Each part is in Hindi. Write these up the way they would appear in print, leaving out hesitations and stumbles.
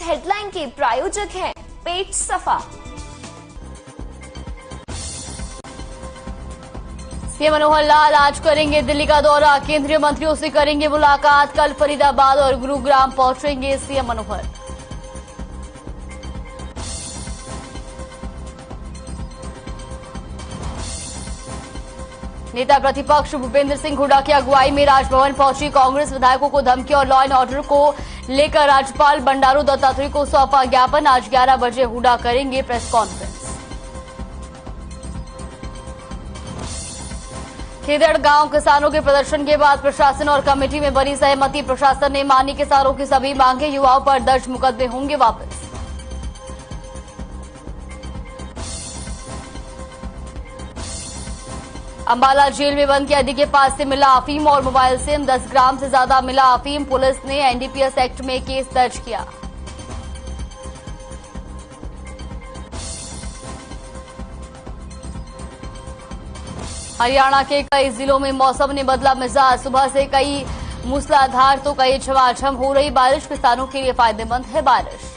हेडलाइन के प्रायोजक हैं पेट सफा। सीएम मनोहर लाल आज करेंगे दिल्ली का दौरा, केंद्रीय मंत्रियों से करेंगे मुलाकात। कल फरीदाबाद और गुरुग्राम पहुंचेंगे सीएम मनोहर। नेता प्रतिपक्ष भूपेंद्र सिंह हुड्डा की अगुवाई में राजभवन पहुंची कांग्रेस विधायकों को धमकी और लॉ एंड ऑर्डर को लेकर राज्यपाल बंडारू दत्तात्रेय को सौंपा ज्ञापन। आज 11 बजे हुड्डा करेंगे प्रेस कॉन्फ्रेंस। खेदड़ गांव किसानों के प्रदर्शन के बाद प्रशासन और कमेटी में बनी सहमति। प्रशासन ने मानी किसानों की सभी मांगे, युवाओं पर दर्ज मुकदमे होंगे वापस। अंबाला जेल में बंद कैदी के पास से मिला अफीम और मोबाइल सिम। 10 ग्राम से ज्यादा मिला अफीम। पुलिस ने एनडीपीएस एक्ट में केस दर्ज किया। हरियाणा के कई जिलों में मौसम ने बदला मिजाज। सुबह से कई मूसलाधार तो कई झमाझम हो रही बारिश। किसानों के लिए फायदेमंद है बारिश।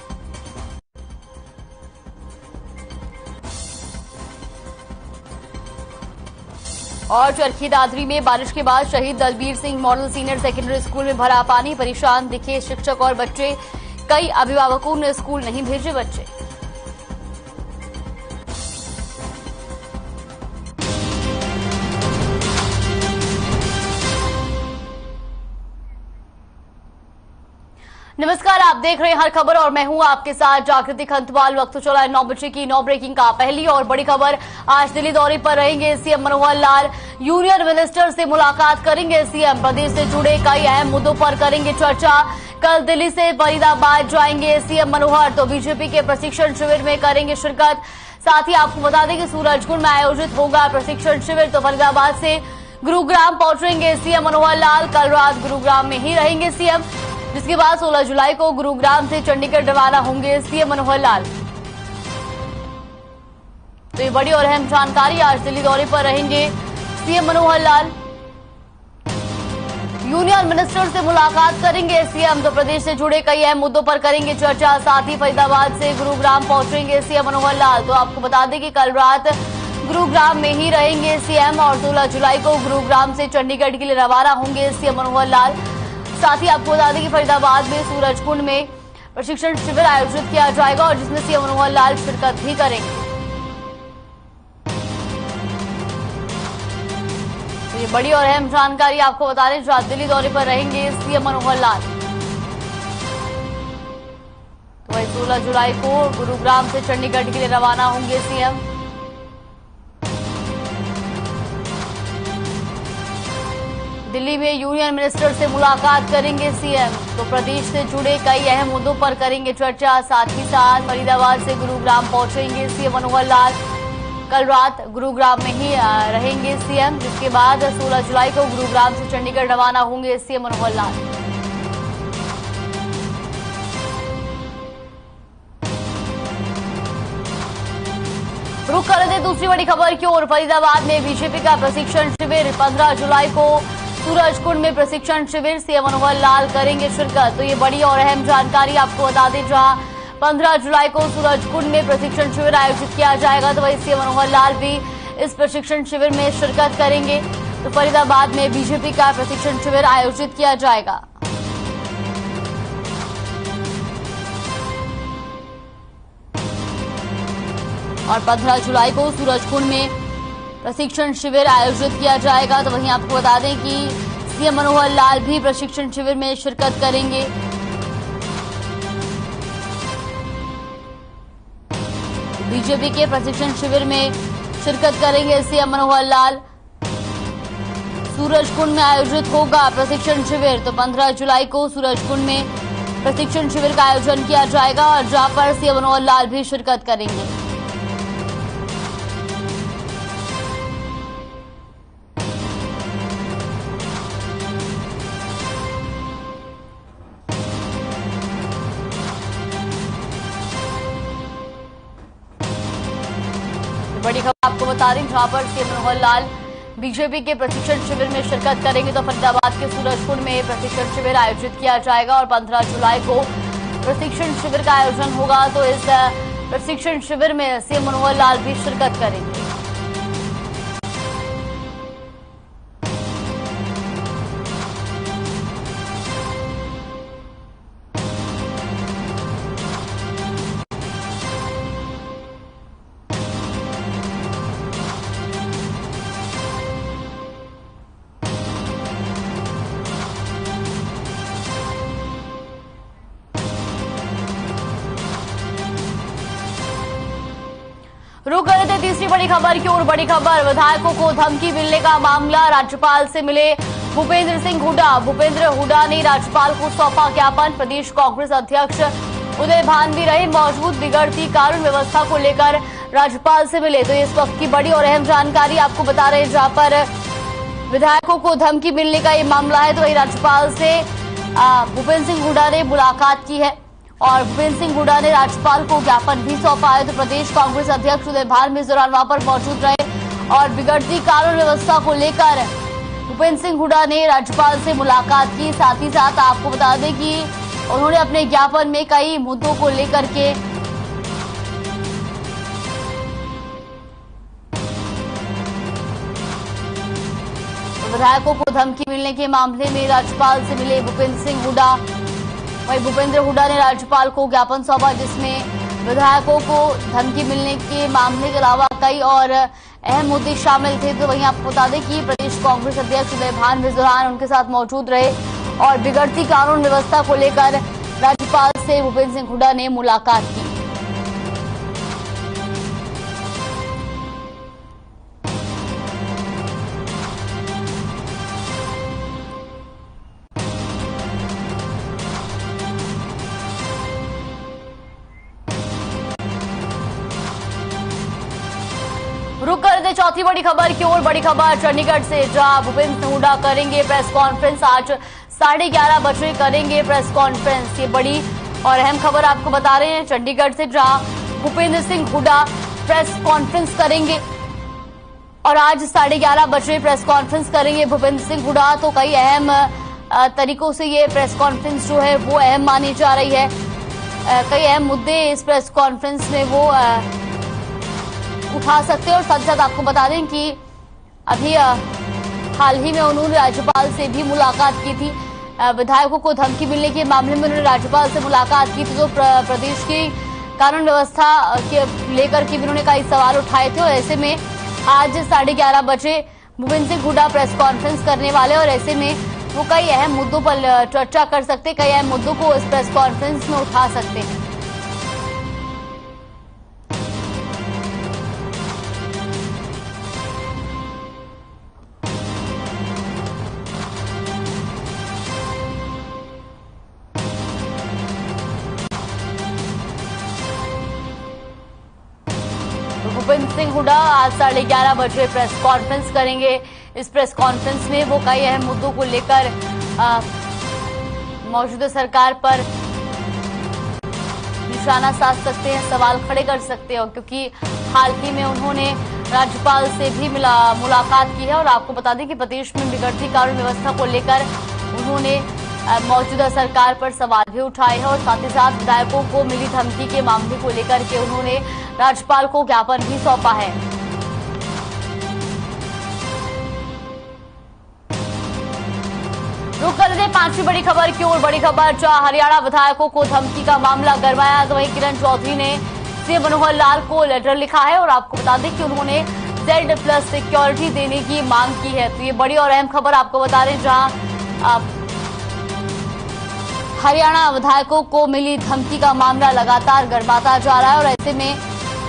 और चरखी दादरी में बारिश के बाद शहीद Dalbir Singh model senior secondary school में भरा पानी। परेशान दिखे शिक्षक और बच्चे। कई अभिभावकों ने स्कूल नहीं भेजे बच्चे। नमस्कार, आप देख रहे हैं हर खबर और मैं हूं आपके साथ जागृति खंतवाल। वक्त चला है 9 बजे की 9 ब्रेकिंग का। पहली और बड़ी खबर, आज दिल्ली दौरे पर रहेंगे CM Manohar Lal. Union minister से मुलाकात करेंगे सीएम। प्रदेश से जुड़े कई अहम मुद्दों पर करेंगे चर्चा। कल दिल्ली से फरीदाबाद जाएंगे सीएम मनोहर, तो बीजेपी के प्रशिक्षण शिविर में करेंगे शिरकत। साथ ही आपको बता दें कि सूरजकुंड में आयोजित होगा प्रशिक्षण शिविर। तो फरीदाबाद से गुरुग्राम पहुंचेंगे सीएम मनोहर लाल। कल रात गुरुग्राम में ही रहेंगे सीएम, जिसके बाद 16 जुलाई को गुरुग्राम से चंडीगढ़ रवाना होंगे सीएम मनोहर लाल। तो ये बड़ी और अहम जानकारी, आज दिल्ली दौरे पर रहेंगे CM Manohar Lal. Union minister से मुलाकात करेंगे सीएम। तो प्रदेश से जुड़े कई अहम मुद्दों पर करेंगे चर्चा। साथ ही फरीदाबाद से गुरुग्राम पहुंचेंगे सीएम मनोहर लाल। तो आपको बता दें कि कल रात गुरुग्राम में ही रहेंगे सीएम और 16 जुलाई को गुरुग्राम से चंडीगढ़ के लिए रवाना होंगे सीएम मनोहर लाल। साथ ही आपको बता दें कि फरीदाबाद में सूरजकुंड में प्रशिक्षण शिविर आयोजित किया जाएगा और जिसमें सीएम मनोहर लाल शिरकत भी करेंगे। तो ये बड़ी और अहम जानकारी आपको बता दें, जो आज दिल्ली दौरे पर रहेंगे सीएम मनोहर लाल। तो वही 16 जुलाई को गुरुग्राम से चंडीगढ़ के लिए रवाना होंगे सीएम। दिल्ली में यूनियन मिनिस्टर से मुलाकात करेंगे सीएम। तो प्रदेश से जुड़े कई अहम मुद्दों पर करेंगे चर्चा। साथ ही साथ फरीदाबाद से गुरुग्राम पहुंचेंगे सीएम मनोहर लाल। कल रात गुरुग्राम में ही रहेंगे सीएम, जिसके बाद 16 जुलाई को गुरुग्राम से चंडीगढ़ रवाना होंगे सीएम मनोहर लाल। रुक कर रहे दूसरी बड़ी खबर की ओर। फरीदाबाद में बीजेपी का प्रशिक्षण शिविर। 15 जुलाई को सूरजकुंड में प्रशिक्षण शिविर, सीएम मनोहर लाल करेंगे शिरकत। तो ये बड़ी और अहम जानकारी आपको बता दें, जहां 15 जुलाई को सूरजकुंड में प्रशिक्षण शिविर आयोजित किया जाएगा, तो वही सीएम मनोहर लाल भी इस प्रशिक्षण शिविर में शिरकत करेंगे। तो फरीदाबाद में बीजेपी का प्रशिक्षण शिविर आयोजित किया जाएगा। और 15 जुलाई को सूरजकुंड में प्रशिक्षण शिविर आयोजित किया जाएगा। तो वहीं आपको बता दें कि सीएम मनोहर लाल भी प्रशिक्षण शिविर में शिरकत करेंगे। बीजेपी के प्रशिक्षण शिविर में शिरकत करेंगे सीएम मनोहर लाल। सूरजकुंड में आयोजित होगा प्रशिक्षण शिविर। तो 15 जुलाई को सूरजकुंड में प्रशिक्षण शिविर का आयोजन किया जाएगा और जहां पर सीएम मनोहर लाल भी शिरकत करेंगे। बड़ी खबर आपको बता रही, जहां पर सीएम मनोहर लाल बीजेपी के प्रशिक्षण शिविर में शिरकत करेंगे। तो फरीदाबाद के सूरजकुंड में प्रशिक्षण शिविर आयोजित किया जाएगा और 15 जुलाई को प्रशिक्षण शिविर का आयोजन होगा। तो इस प्रशिक्षण शिविर में सीएम मनोहर लाल भी शिरकत करेंगे। रुक कर थे तीसरी बड़ी खबर की ओर। बड़ी खबर, विधायकों को धमकी मिलने का मामला, राज्यपाल से मिले भूपेंद्र सिंह हुड्डा। भूपेंद्र हुड्डा ने राज्यपाल को सौंपा ज्ञापन। प्रदेश कांग्रेस अध्यक्ष उदय भान भी रहे मौजूद। बिगड़ती कानून व्यवस्था को लेकर राज्यपाल से मिले। तो इस वक्त की बड़ी और अहम जानकारी आपको बता रहे हैं, जहां पर विधायकों को धमकी मिलने का ये मामला है। तो वही राज्यपाल से भूपेंद्र सिंह हुड्डा ने मुलाकात की है और भूपेंद्र सिंह हुड्डा ने राज्यपाल को ज्ञापन भी सौंपा है। तो प्रदेश कांग्रेस अध्यक्ष उदय भान भी इस दौरान वहां पर मौजूद रहे और बिगड़ती कानून व्यवस्था को लेकर भूपेंद्र सिंह हुड्डा ने राज्यपाल से मुलाकात की। साथ ही साथ आपको बता दें कि उन्होंने अपने ज्ञापन में कई मुद्दों को लेकर के विधायकों को धमकी मिलने के मामले में राज्यपाल से मिले भूपेंद्र सिंह हुड्डा। वहीं भूपेंद्र हुड्डा ने राज्यपाल को ज्ञापन सौंपा, जिसमें विधायकों को धमकी मिलने के मामले के अलावा कई और अहम मुद्दे शामिल थे। तो वहीं आपको बता दें कि प्रदेश कांग्रेस अध्यक्ष उदय भान इस दौरान उनके साथ मौजूद रहे और बिगड़ती कानून व्यवस्था को लेकर राज्यपाल से भूपेंद्र सिंह हुड्डा ने मुलाकात की। रुक कर दे चौथी बड़ी खबर की ओर। बड़ी खबर चंडीगढ़ से, जहां भूपेंद्र सिंह हुड्डा करेंगे प्रेस कॉन्फ्रेंस। आज 11:30 बजे करेंगे प्रेस कॉन्फ्रेंस। ये बड़ी और अहम खबर आपको बता रहे हैं चंडीगढ़ से, जहां भूपेंद्र सिंह हुड्डा प्रेस कॉन्फ्रेंस करेंगे और आज 11:30 बजे प्रेस कॉन्फ्रेंस करेंगे भूपेंद्र सिंह हुड्डा। तो कई अहम तरीकों से ये प्रेस कॉन्फ्रेंस जो है वो अहम मानी जा रही है। कई अहम मुद्दे इस प्रेस कॉन्फ्रेंस में वो उठा सकते हैं। और साथ साथ आपको बता दें कि अभी हाल ही में उन्होंने राज्यपाल से भी मुलाकात की थी। विधायकों को धमकी मिलने के मामले में उन्होंने राज्यपाल से मुलाकात की थी। तो प्रदेश की कानून व्यवस्था के लेकर के भी उन्होंने कई सवाल उठाए थे और ऐसे में आज 11:30 बजे भूपेंद्र सिंह हुड्डा प्रेस कॉन्फ्रेंस करने वाले और ऐसे में वो कई अहम मुद्दों पर चर्चा कर सकते हैं, कई अहम मुद्दों को इस प्रेस कॉन्फ्रेंस में उठा सकते हैं। भूपेंद्र सिंह हुड्डा आज 11:30 बजे प्रेस कॉन्फ्रेंस करेंगे। इस प्रेस कॉन्फ्रेंस में वो कई अहम मुद्दों को लेकर मौजूदा सरकार पर निशाना साध सकते हैं, सवाल खड़े कर सकते हैं, क्योंकि हाल ही में उन्होंने राज्यपाल से भी मुलाकात की है। और आपको बता दें कि प्रदेश में बिगड़ती कानून व्यवस्था को लेकर उन्होंने मौजूदा सरकार पर सवाल भी उठाए हैं और साथ ही साथ विधायकों को मिली धमकी के मामले को लेकर के उन्होंने राज्यपाल को ज्ञापन भी सौंपा है। रुक कर दे पांचवी बड़ी खबर की ओर। बड़ी खबर, जहां हरियाणा विधायकों को धमकी का मामला गरमाया। तो वहीं किरण चौधरी ने सीएम मनोहर लाल को लेटर लिखा है और आपको बता दें कि उन्होंने Z+ सिक्योरिटी देने की मांग की है। तो ये बड़ी और अहम खबर आपको बता रहे हैं, जहां हरियाणा विधायकों को मिली धमकी का मामला लगातार गरमाता जा रहा है और ऐसे में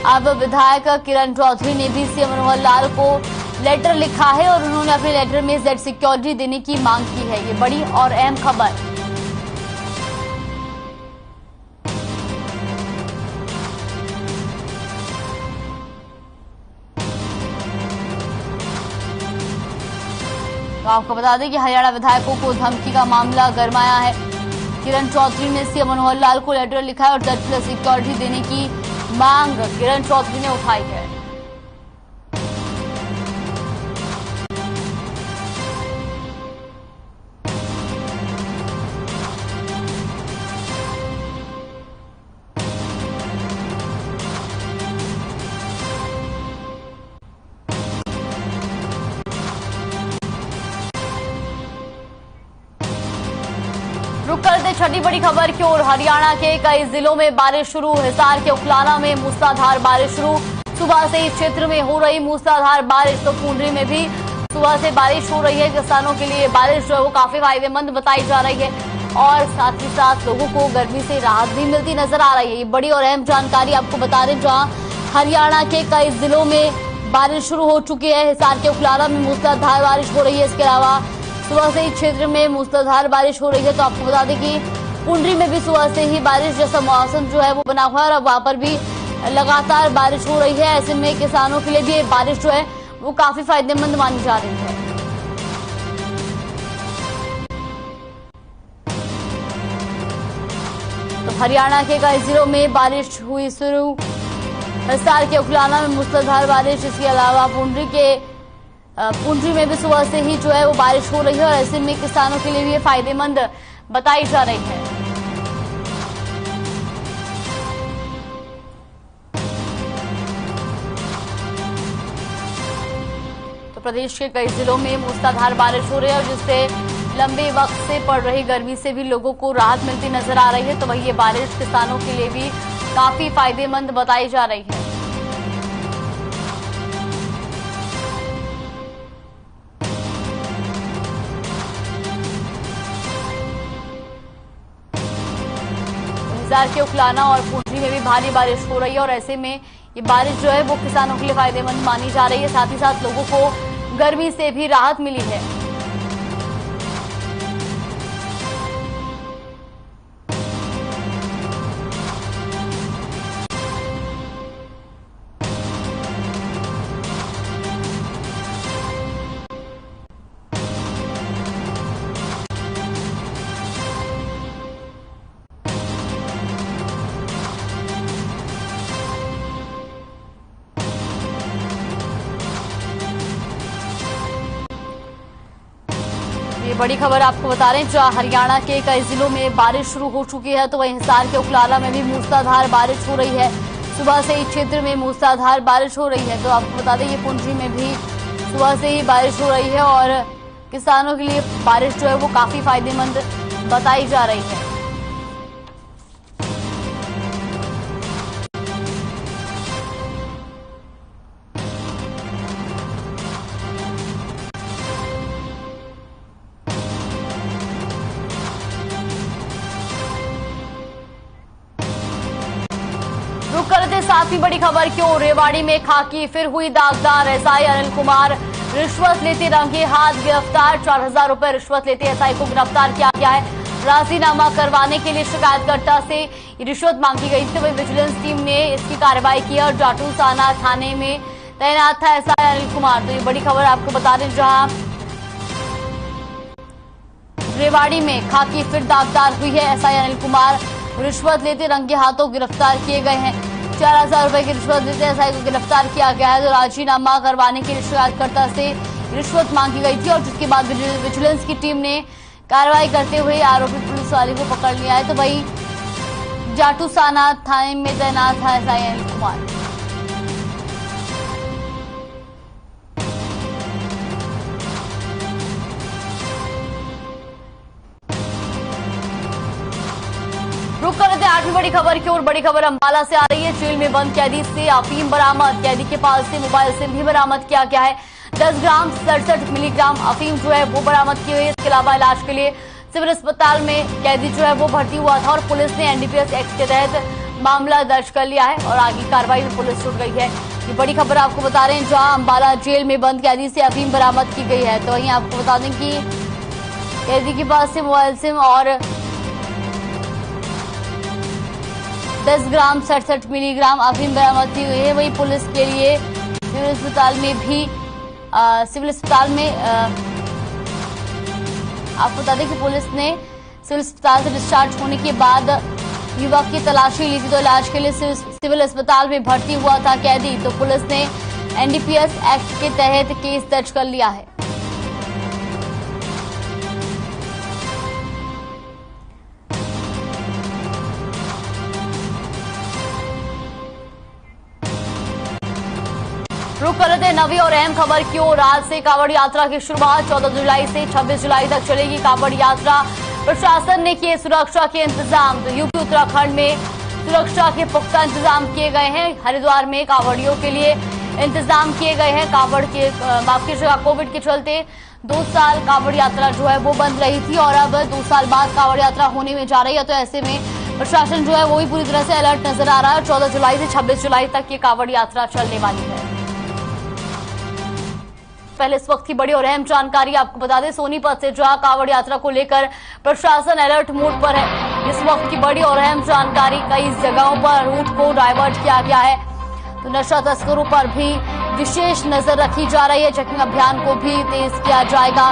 अब विधायक किरण चौधरी ने भी सीएम मनोहर लाल को लेटर लिखा है और उन्होंने अपने लेटर में Z सिक्योरिटी देने की मांग की है। ये बड़ी और अहम खबर। तो आपको बता दें कि हरियाणा विधायकों को धमकी का मामला गरमाया है। किरण चौधरी ने सीएम मनोहर लाल को लेटर लिखा है और Z+ सिक्योरिटी देने की मांग किरण चौधरी ने उठाई है। रुक करते छठी बड़ी खबर की ओर। हरियाणा के कई जिलों में बारिश शुरू। हिसार के उखलाना में मूसलाधार बारिश शुरू। सुबह से इस क्षेत्र में हो रही मूसलाधार बारिश, तो पुंडरी में भी सुबह से बारिश हो रही है। किसानों के लिए बारिश जो है वो काफी फायदेमंद बताई जा रही है और साथ ही साथ लोगों को गर्मी से राहत भी मिलती नजर आ रही है। ये बड़ी और अहम जानकारी आपको बता रहे, जहां हरियाणा के कई जिलों में बारिश शुरू हो चुकी है। हिसार के उखलाना में मूसलाधार बारिश हो रही है। इसके अलावा सुबह से इस क्षेत्र में मूसलाधार बारिश हो रही है। तो आपको बता दें कि पुंडरी में भी सुबह से ही बारिश जैसा मौसम जो है वो बना हुआ है और अब वहां पर भी लगातार बारिश हो रही है। ऐसे में किसानों के लिए भी ये बारिश जो है वो काफी फायदेमंद मानी जा रही है। तो हरियाणा के कई जिलों में बारिश हुई शुरू। हिसार के उखलाना में मूसलाधार बारिश, इसके अलावा पुंडरी में भी सुबह से ही जो है वो बारिश हो रही है और ऐसे में किसानों के लिए भी ये फायदेमंद बताई जा रही है। तो प्रदेश के कई जिलों में मूसलाधार बारिश हो रही है और जिससे लंबे वक्त से पड़ रही गर्मी से भी लोगों को राहत मिलती नजर आ रही है। तो वही ये बारिश किसानों के लिए भी काफी फायदेमंद बताई जा रही है। हिसार के उखलाना और पुंडरी में भी भारी बारिश हो रही है और ऐसे में ये बारिश जो है वो किसानों के लिए फायदेमंद मानी जा रही है। साथ ही साथ लोगों को गर्मी से भी राहत मिली है। ये बड़ी खबर आपको बता रहे हैं, जहां हरियाणा के कई जिलों में बारिश शुरू हो चुकी है। तो वहीं हिसार के उखलाना में भी मूसलाधार बारिश हो रही है। सुबह से इस क्षेत्र में मूसलाधार बारिश हो रही है। तो आपको बता दें ये पुंडरी में भी सुबह से ही बारिश हो रही है और किसानों के लिए बारिश जो है वो काफी फायदेमंद बताई जा रही है। रुक करते साथ ही बड़ी खबर क्यों। रेवाड़ी में खाकी फिर हुई दागदार। एसआई अनिल कुमार रिश्वत लेते रंगे हाथ गिरफ्तार। 4000 रुपए रिश्वत लेते एसआई को गिरफ्तार किया गया है। राजीनामा करवाने के लिए शिकायतकर्ता से रिश्वत मांगी गई थी। वही विजिलेंस टीम ने इसकी कार्रवाई की और जाटूसाना थाने में तैनात था एसआई अनिल कुमार। तो ये बड़ी खबर आपको बता दें, जहां रेवाड़ी में खाकी फिर दागदार हुई है। एसआई अनिल कुमार रिश्वत लेते रंगे हाथों गिरफ्तार किए गए हैं। 4000 रुपए की रिश्वत देते एसआई को गिरफ्तार किया गया है। तो राजीनामा करवाने के लिए शिकायतकर्ता से रिश्वत मांगी गई थी और जिसके बाद विजिलेंस की टीम ने कार्रवाई करते हुए आरोपी पुलिस वाले को पकड़ लिया है। तो वही जाटूसाना थाने में तैनात था एसआई अनिल कुमार। रुक कर लेते 8वीं बड़ी खबर की ओर। बड़ी खबर अंबाला से आ रही है। जेल में बंद कैदी से अफीम बरामद। कैदी के पास से मोबाइल सिम भी बरामद किया गया है। 10 ग्राम 67 मिलीग्राम अफीम जो है वो बरामद की हुई है। इसके अलावा इलाज के लिए सिविल अस्पताल में कैदी जो है वो भर्ती हुआ था और पुलिस ने एनडीपीएस एक्ट के तहत मामला दर्ज कर लिया है और आगे कार्रवाई में पुलिस जुट गई है। ये बड़ी खबर आपको बता रहे हैं, जहां अंबाला जेल में बंद कैदी से अफीम बरामद की गई है। तो वहीं आपको बता दें कि कैदी के पास से मोबाइल सिम और 10 ग्राम 67 मिलीग्राम अफीम बरामद की हुई है। वही पुलिस के लिए सिविल अस्पताल में भी आपको बता दें कि पुलिस ने सिविल अस्पताल से डिस्चार्ज होने के बाद युवक की तलाशी ली थी। तो इलाज के लिए सिविल अस्पताल में भर्ती हुआ था कैदी। तो पुलिस ने एनडीपीएस एक्ट के तहत केस दर्ज कर लिया है। रुक कर लेते नवी और अहम खबर की ओर। आज से कांवड़ यात्रा की शुरुआत 14 जुलाई से 26 जुलाई तक चलेगी कांवड़ यात्रा। प्रशासन ने किए सुरक्षा के इंतजाम। तो यूपी उत्तराखंड में सुरक्षा के पुख्ता इंतजाम किए गए हैं। हरिद्वार में कांवड़ियों के लिए इंतजाम किए गए हैं। कांवड़ के माफ कीजिएगा, कोविड के चलते 2 साल कांवड़ यात्रा जो है वो बंद रही थी और अब 2 साल बाद कांवड़ यात्रा होने में जा रही है। तो ऐसे में प्रशासन जो है वो भी पूरी तरह से अलर्ट नजर आ रहा है। 14 जुलाई से 26 जुलाई तक ये कांवड़ यात्रा चलने वाली है। पहले इस वक्त की बड़ी और अहम जानकारी आपको बता दें, सोनीपत से जहां कांवड़ यात्रा को लेकर प्रशासन अलर्ट मोड पर है। इस वक्त की बड़ी और अहम जानकारी, कई जगहों पर रूट को डाइवर्ट किया गया है। तो नशा तस्करों पर भी विशेष नजर रखी जा रही है। चेकिंग अभियान को भी तेज किया जाएगा।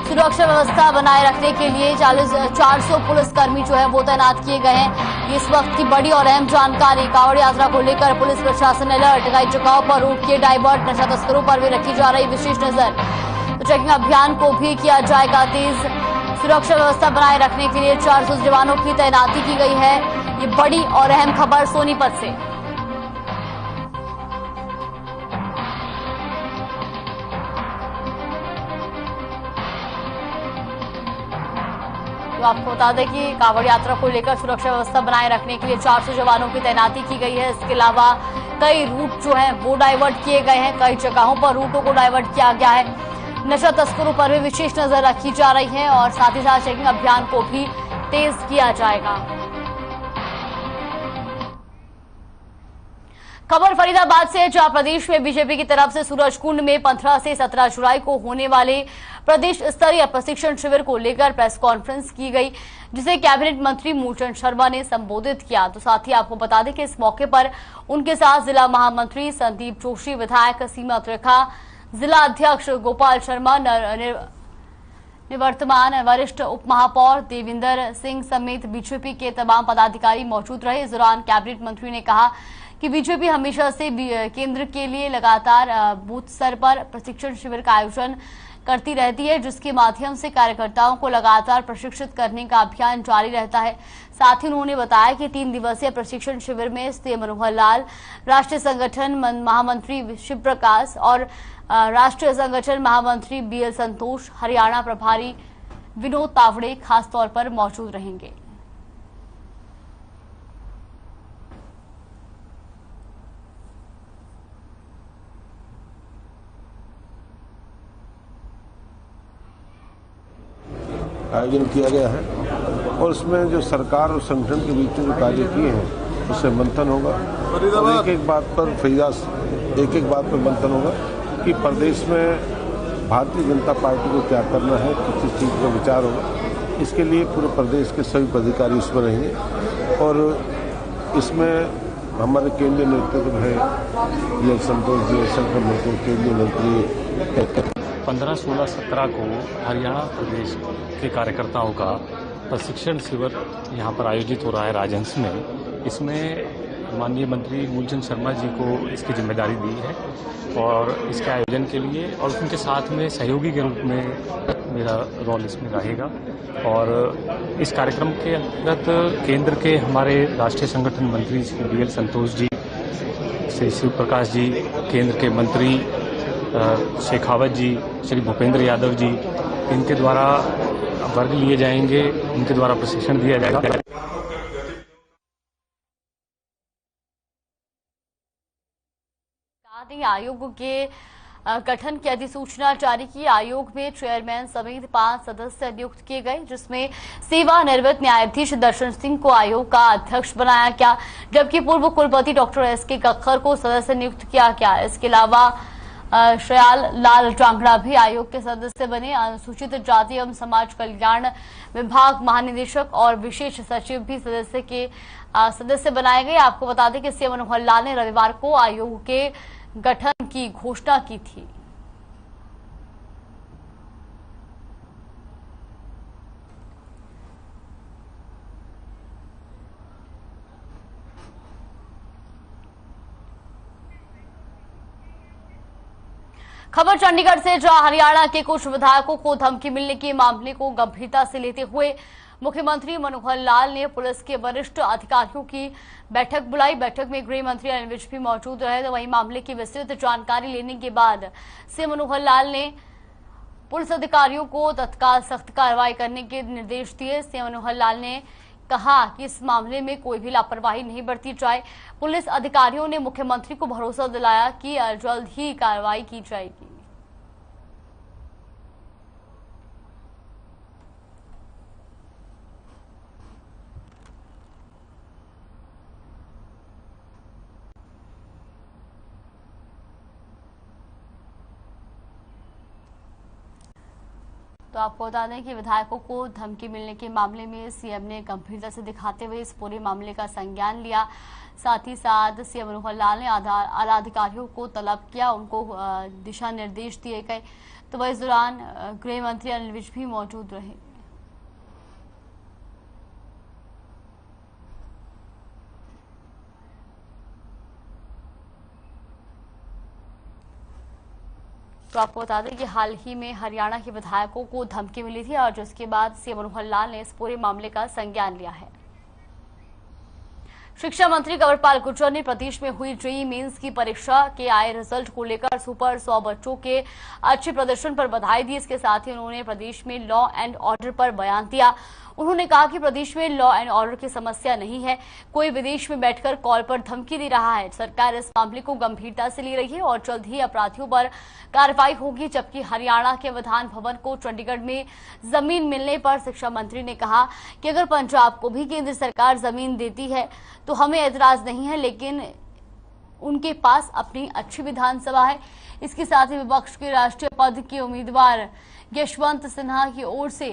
सुरक्षा व्यवस्था बनाए रखने के लिए 400 पुलिसकर्मी जो है वो तैनात किए गए हैं। इस वक्त की बड़ी और अहम जानकारी, कांवड़ यात्रा को लेकर पुलिस प्रशासन अलर्ट, कई जगहों पर रूट किए डाइवर्ट, नशा तस्करों पर भी रखी जा रही विशेष नजर। तो चेकिंग अभियान को भी किया जाएगा तेज। सुरक्षा व्यवस्था बनाए रखने के लिए 400 जवानों की तैनाती की गई है। ये बड़ी और अहम खबर सोनीपत से। तो आपको बता दें कि कांवड़ यात्रा को लेकर सुरक्षा व्यवस्था बनाए रखने के लिए 400 जवानों की तैनाती की गई है। इसके अलावा कई रूट जो हैं वो डाइवर्ट किए गए हैं। कई जगहों पर रूटों को डाइवर्ट किया गया है। नशा तस्करों पर भी विशेष नजर रखी जा रही है और साथ ही साथ चेकिंग अभियान को भी तेज किया जाएगा। खबर फरीदाबाद से, जहां प्रदेश में बीजेपी की तरफ से सूरजकुंड में 15 से 17 जुलाई को होने वाले प्रदेश स्तरीय प्रशिक्षण शिविर को लेकर प्रेस कॉन्फ्रेंस की गई, जिसे कैबिनेट मंत्री मूलचंद शर्मा ने संबोधित किया। तो साथ ही आपको बता दें कि इस मौके पर उनके साथ जिला महामंत्री संदीप जोशी, विधायक सीमा त्रिखा, जिला अध्यक्ष गोपाल शर्मा, निवर्तमान वरिष्ठ उप महापौर देविंदर सिंह समेत बीजेपी के तमाम पदाधिकारी मौजूद रहे। इस दौरान कैबिनेट मंत्री ने कहा कि बीजेपी हमेशा से केंद्र के लिए लगातार बूथ स्तर पर प्रशिक्षण शिविर का आयोजन करती रहती है, जिसके माध्यम से कार्यकर्ताओं को लगातार प्रशिक्षित करने का अभियान जारी रहता है। साथ ही उन्होंने बताया कि 3 दिवसीय प्रशिक्षण शिविर में सीएम मनोहर लाल, राष्ट्रीय संगठन महामंत्री शिव प्रकाश और राष्ट्रीय संगठन महामंत्री बीएल संतोष, हरियाणा प्रभारी विनोद तावड़े खासतौर पर मौजूद रहेंगे। आयोजन किया गया है और उसमें जो सरकार और संगठन के बीच में जो कार्य किए हैं उससे मंथन होगा। और एक बात पर मंथन होगा कि प्रदेश में भारतीय जनता पार्टी को क्या करना है, किस चीज़ का विचार होगा। इसके लिए पूरे प्रदेश के सभी पदाधिकारी उसमें रहेंगे और इसमें हमारे केंद्रीय नेतृत्व है बीएल संतोष जी, संगठन के केंद्रीय मंत्री 15, 16, 17 को हरियाणा प्रदेश के कार्यकर्ताओं का प्रशिक्षण शिविर यहाँ पर आयोजित हो रहा है राजहंस में। इसमें माननीय मंत्री मूलचंद शर्मा जी को इसकी जिम्मेदारी दी है और इसके आयोजन के लिए और उनके साथ में सहयोगी के रूप में मेरा रोल इसमें रहेगा। और इस कार्यक्रम के अंतर्गत केंद्र के हमारे राष्ट्रीय संगठन मंत्री श्री बीएल संतोष जी, श्री शिव प्रकाश जी, केंद्र के मंत्री शेखावत जी, श्री भूपेंद्र यादव जी, इनके द्वारा वर्ग लिए जाएंगे, इनके द्वारा प्रशिक्षण दिया जाएगा। आयोग के गठन की अधिसूचना जारी की। आयोग में चेयरमैन समेत 5 सदस्य नियुक्त किए गए, जिसमें सेवानिवृत्त न्यायाधीश दर्शन सिंह को आयोग का अध्यक्ष बनाया गया, जबकि पूर्व कुलपति डॉक्टर एसके कक्कर को सदस्य नियुक्त किया गया। इसके अलावा श्याल लाल जांगड़ा भी आयोग के सदस्य बने। अनुसूचित जाति एवं समाज कल्याण विभाग महानिदेशक और विशेष सचिव भी सदस्य बनाए गए। आपको बता दें कि सीएम मनोहर लाल ने रविवार को आयोग के गठन की घोषणा की थी। खबर चंडीगढ़ से, जहां हरियाणा के कुछ विधायकों को धमकी मिलने के मामले को गंभीरता से लेते हुए मुख्यमंत्री मनोहर लाल ने पुलिस के वरिष्ठ अधिकारियों की बैठक बुलाई। बैठक में गृह मंत्री अनिल विज भी मौजूद रहे। तो वहीं मामले की विस्तृत जानकारी लेने के बाद सीएम मनोहर लाल ने पुलिस अधिकारियों को तत्काल सख्त कार्रवाई करने के निर्देश दिए। सीएम मनोहर लाल ने कहा कि इस मामले में कोई भी लापरवाही नहीं बरती जाए। पुलिस अधिकारियों ने मुख्यमंत्री को भरोसा दिलाया कि जल्द ही कार्रवाई की जाएगी। तो आपको बता दें कि विधायकों को धमकी मिलने के मामले में सीएम ने गंभीरता से दिखाते हुए इस पूरे मामले का संज्ञान लिया। साथ ही साथ सीएम मनोहर लाल ने आला अधिकारियों को तलब किया, उनको दिशा निर्देश दिए गए। तो वह इस दौरान गृह मंत्री अनिल विज भी मौजूद रहे। तो आपको बता दें कि हाल ही में हरियाणा के विधायकों को धमकी मिली थी और जिसके बाद सीएम मनोहर लाल ने इस पूरे मामले का संज्ञान लिया है। शिक्षा मंत्री कंवरपाल गुर्जर ने प्रदेश में हुई जेईई मेंस की परीक्षा के आए रिजल्ट को लेकर सुपर 100 बच्चों के अच्छे प्रदर्शन पर बधाई दी। इसके साथ ही उन्होंने प्रदेश में लॉ एंड ऑर्डर पर बयान दिया। उन्होंने कहा कि प्रदेश में लॉ एंड ऑर्डर की समस्या नहीं है, कोई विदेश में बैठकर कॉल पर धमकी दे रहा है। सरकार इस मामले को गंभीरता से ले रही है और जल्द ही अपराधियों पर कार्रवाई होगी। जबकि हरियाणा के विधान भवन को चंडीगढ़ में जमीन मिलने पर शिक्षा मंत्री ने कहा कि अगर पंजाब को भी केंद्र सरकार जमीन देती है तो हमें एतराज नहीं है, लेकिन उनके पास अपनी अच्छी विधानसभा है। इसके साथ ही विपक्ष के राष्ट्रीय पद के उम्मीदवार यशवंत सिन्हा की ओर से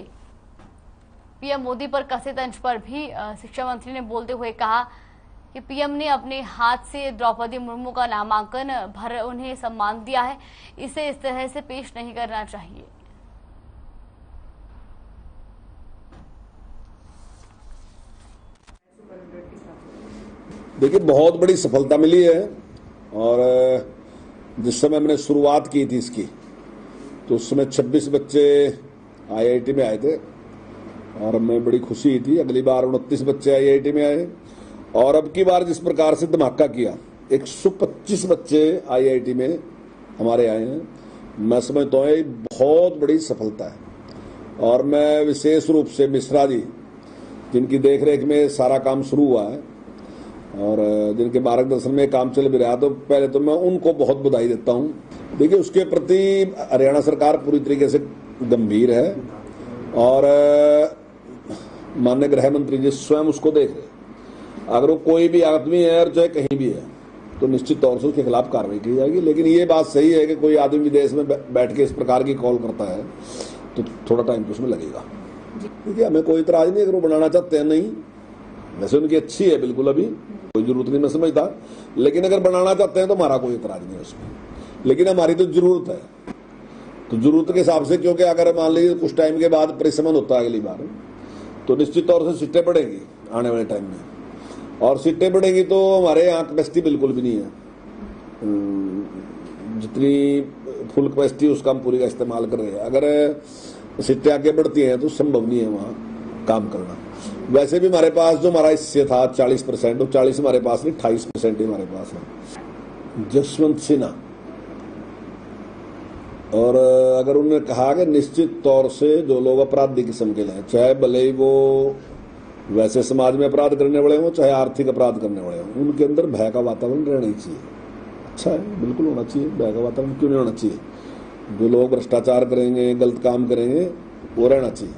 पीएम मोदी पर कसे तंज पर भी शिक्षा मंत्री ने बोलते हुए कहा कि पीएम ने अपने हाथ से द्रौपदी मुर्मू का नामांकन भर उन्हें सम्मान दिया है, इसे इस तरह से पेश नहीं करना चाहिए। देखिए, बहुत बड़ी सफलता मिली है और जिस समय मैंने शुरुआत की थी इसकी तो उस समय 26 बच्चे आईआईटी में आए थे और हमें बड़ी खुशी थी। अगली बार 29 बच्चे आईआईटी में आए और अब की बार जिस प्रकार से धमाका किया 125 बच्चे आईआईटी में हमारे आए हैं, मैं समझता हूँ ये बहुत बड़ी सफलता है। और मैं विशेष रूप से मिश्रा जी, जिनकी देखरेख में सारा काम शुरू हुआ है और जिनके मार्गदर्शन में काम चल भी रहा, तो पहले तो मैं उनको बहुत बधाई देता हूं। देखिए, उसके प्रति हरियाणा सरकार पूरी तरीके से गंभीर है और माननीय गृह मंत्री जी स्वयं उसको देख रहे। अगर वो कोई भी आदमी है और चाहे कहीं भी है तो निश्चित तौर से उसके खिलाफ कार्रवाई की जाएगी। लेकिन ये बात सही है कि कोई आदमी विदेश में बैठ के इस प्रकार की कॉल करता है तो थोड़ा टाइम तो उसमें लगेगा। देखिए, हमें कोई इतराज नहीं अगर वो बनाना चाहते हैं। नहीं, वैसे उनकी अच्छी है, बिल्कुल अभी कोई जरूरत नहीं, मैं समझता। लेकिन अगर बनाना चाहते हैं तो हमारा कोई इतराज नहीं है उसमें। लेकिन हमारी तो जरूरत है, तो जरूरत के हिसाब से, क्योंकि अगर मान लीजिए कुछ टाइम के बाद परिसमन होता है अगली बार तो निश्चित तौर से सीटें बढ़ेंगी आने वाले टाइम में, और सीटें बढ़ेंगी तो हमारे यहाँ कैपेसिटी बिल्कुल भी नहीं है। जितनी फुल कैपेसिटी उसका हम पूरी का इस्तेमाल कर रहे हैं। अगर सीटें आगे बढ़ती हैं तो संभव नहीं है वहाँ काम करना। वैसे भी हमारे पास जो हमारा हिस्से था 40%, वो 40 हमारे पास नहीं, 28% ही हमारे पास है। जसवंत सिन्हा, और अगर उन्होंने कहा कि निश्चित तौर से जो लोग अपराधी किस्म के हैं, चाहे भले ही वो वैसे समाज में अपराध करने वाले हों चाहे आर्थिक अपराध करने वाले हों, उनके अंदर भय का वातावरण रहना ही चाहिए। अच्छा है, बिल्कुल होना चाहिए। भय का वातावरण क्यों नहीं होना चाहिए? जो लोग भ्रष्टाचार करेंगे, गलत काम करेंगे, वो रहना चाहिए।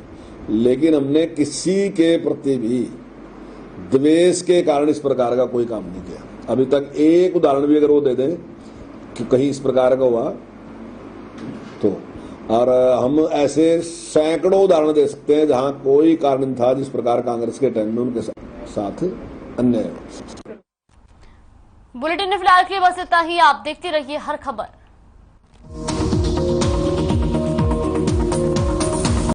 लेकिन हमने किसी के प्रति भी द्वेष के कारण इस प्रकार का कोई काम नहीं किया अभी तक। एक उदाहरण भी अगर वो दे दें कि कहीं इस प्रकार का हुआ तो, और हम ऐसे सैकड़ों उदाहरण दे सकते हैं जहां कोई कारण था जिस प्रकार कांग्रेस के टाइम में उनके साथ अन्याय। बुलेटिन में फिलहाल के लिए बस इतना ही। आप देखते रहिए हर खबर।